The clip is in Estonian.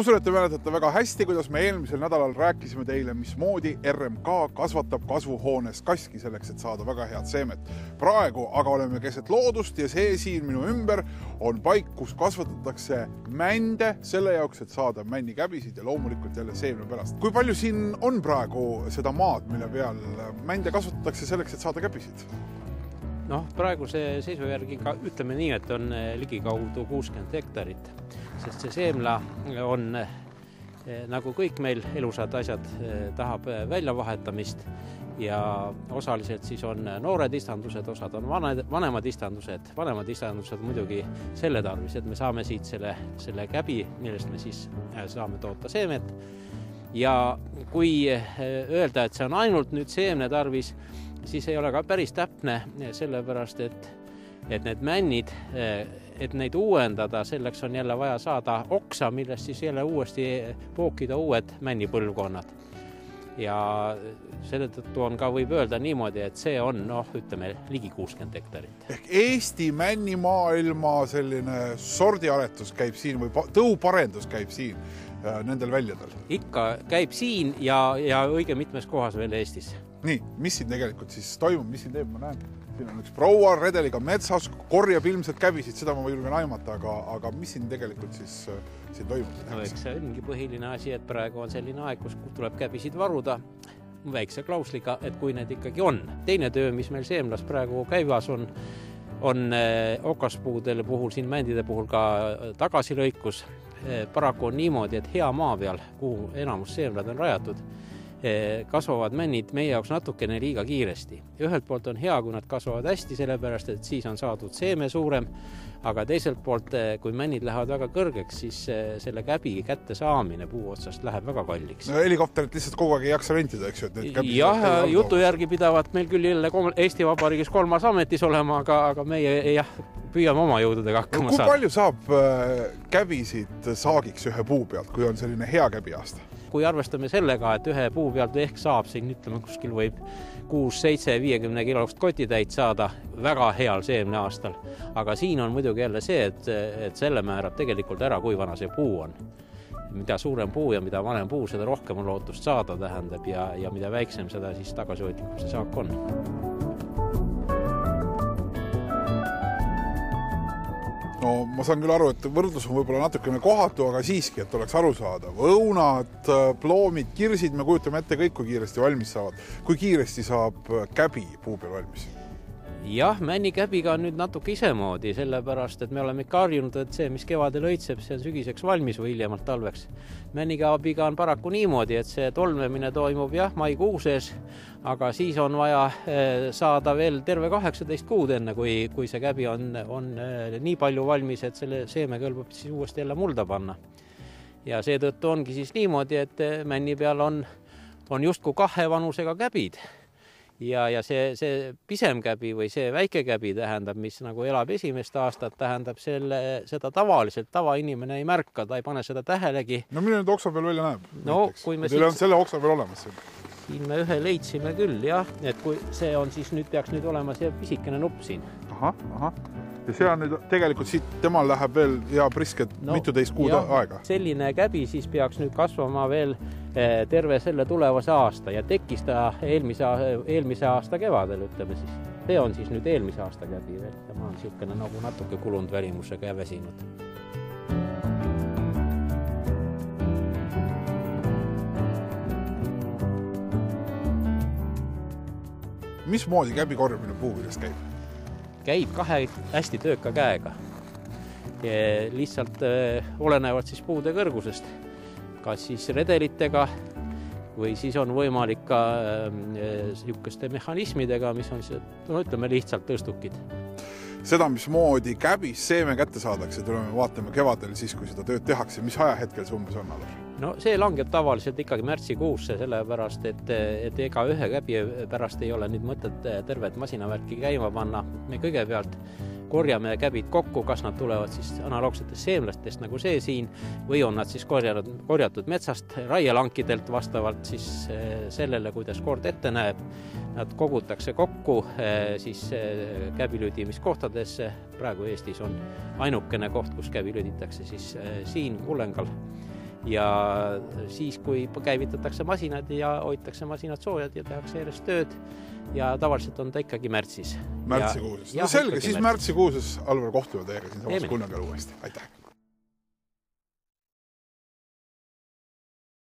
usun, et te mäletate väga hästi, kuidas me eelmisel nädalal rääkisime teile, mismoodi RMK kasvatab kasvuhoones kaski selleks, et saada väga head seemet. Praegu aga oleme keset loodust ja see siin minu ümber on paik, kus kasvatatakse mände selle jaoks, et saada männikäbisid ja loomulikult jälle seemne pärast. Kui palju siin on praegu seda maad, mille peal mände kasvatatakse selleks, et saada käbisid? Praeguse seisu järgi ütleme nii, et on ligikaudu 60 hektarit, sest see seemla on, nagu kõik meil elusad asjad, tahab väljavahetamist ja osaliselt siis on noored istandused, osad on vanemad istandused muidugi selle tarvis, et me saame siit selle käbi, millest me siis saame toota seemet. Ja kui öelda, et see on ainult nüüd seemne tarvis, siis ei ole ka päris täpne, sellepärast, et need männid, et neid uuendada, selleks on jälle vaja saada oksa, millest siis jälle uuesti pookida uued männipõlvkonnad. Ja selle tõttu on ka võib öelda niimoodi, et see on, ütleme, ligi 60 hektarit. Ehk Eesti männimaailma selline sordiaretus käib siin või tõuparendus käib siin nendel väljadel? Ikka käib siin ja õige mitmes kohas veel Eestis. Nii, mis siin tegelikult siis toimub, mis siin teeb, ma näen, siin on üks proua redeliga metsas, korjab ilmselt käbisid, seda ma julgen aimata, aga mis siin tegelikult siis siin toimub? Eks see ongi põhiline asi, et praegu on selline aeg, kus tuleb käbisid varuda väikse klausliga, et kui need ikkagi on. Teine töö, mis meil seemlas praegu käivas on okaspuudele puhul, siin mändide puhul ka tagasilõikus. Paraku on niimoodi, et hea maa peal, kuhu enamus seemlad on rajatud, kasvavad männid meie jaoks natukene liiga kiiresti. Ühelt poolt on hea, kui nad kasvavad hästi, sellepärast, et siis on saadud seeme suurem, aga teiselt poolt, kui männid lähevad väga kõrgeks, siis selle käbi kätte saamine puu otsast läheb väga kalliks. Helikopterit lihtsalt kogu aeg ei jaksa rentida, eks ju? Jah, jutu järgi pidavat meil küll jälle Eesti Vabariigis 3. ametis olema, aga meie püüame oma jõududega hakkama saada. Kui palju saab käbisid saagiks ühe puu pealt, kui on selline hea käbi aasta? Kui arvestame sellega, et ühe puu pealt ehk saab siin, ütleme, kuskil võib 6-7-50 kilost kotitäit saada väga heal seemne aastal. Aga siin on muidugi jälle see, et selle määrab tegelikult ära, kui vana see puu on. Mida suurem puu ja mida vanem puu, seda rohkem on lootust saada tähendab ja mida väiksem seda siis tagasihoidlikum see saak on. Ma saan küll aru, et võrdlus on võib-olla natukene kohatu, aga siiski, et oleks aru saada. Õunad, ploomid, kirsid, me kujutame ette kõik, kui kiiresti valmis saavad. Kui kiiresti saab käbi puu peal valmis? Jah, männikäbiga on nüüd natuke isemoodi, sellepärast, et me oleme ikka harjunud, et see, mis kevadel õitseb, see on sügiseks valmis või hiljemalt talveks. Männikäbiga on paraku niimoodi, et see tolmemine toimub maikuu sees, aga siis on vaja saada veel terve 18 kuud enne, kui see käbi on nii palju valmis, et selle seeme kõlbab siis uuesti jälle mulda panna. Ja seetõttu ongi siis niimoodi, et männi peal on justkui 2 vanusega käbid. Ja see pisem käbi või see väike käbi tähendab, mis nagu elab esimest aastat, tähendab seda tavaliselt. Tavainimene ei märka, ta ei pane seda tähelegi. No mille nüüd oksa peal välja näeb? Teil on selle oksa peal olemas siin? Siin me ühe leidsime küll, jah. Et kui see on siis peaks nüüd olema see pisikene nupp siin. Aha. Ja see on nüüd tegelikult siit, temal läheb veel prisket mitu teist kuud aega. Selline käbi siis peaks nüüd kasvama veel terve selle tulevase aasta ja tekkis ta eelmise aasta kevadel, ütleme siis. See on siis nüüd eelmise aasta käbi veel ja ma olen siukene nagu natuke kulunud välimusega ja väsinud. Mismoodi käbi korjamine puu küljes käib? Käib 2 hästi tööka käega. Lihtsalt olenevad siis puude kõrgusest. Kas siis redelitega või siis on võimalik ka niisuguste mehhanismidega, mis on ütleme lihtsalt tõstukid. Seda, mismoodi käbis seeme kätte saadakse, tuleme vaatame kevadel siis, kui seda tööd tehakse. Mis ajahetkel see umbes on, Alar? See langeb tavaliselt ikkagi märtsikuusse, sellepärast, et ega ühe käbi pärast ei ole nüüd mõtet tervet masinavärki käima panna. Me kõigepealt korjame käbid kokku, kas nad tulevad siis analoogsetest seemlastest nagu see siin või on nad siis korjatud metsast raielankidelt vastavalt siis sellele, kuidas kord ette näeb. Nad kogutakse kokku siis käbilüdimiskohtadesse. Praegu Eestis on ainukene koht, kus käbi lüditakse siis siin Kullengal. ja siis, kui käivitatakse masinad ja hoitakse masinad soojad ja tehakse järjest tööd ja tavaliselt on ta ikkagi märtsis. Märtsikuuses. No selge, siis märtsikuuses, Alvar, kohtume teiega siin samas kunagi uuesti. Aitäh!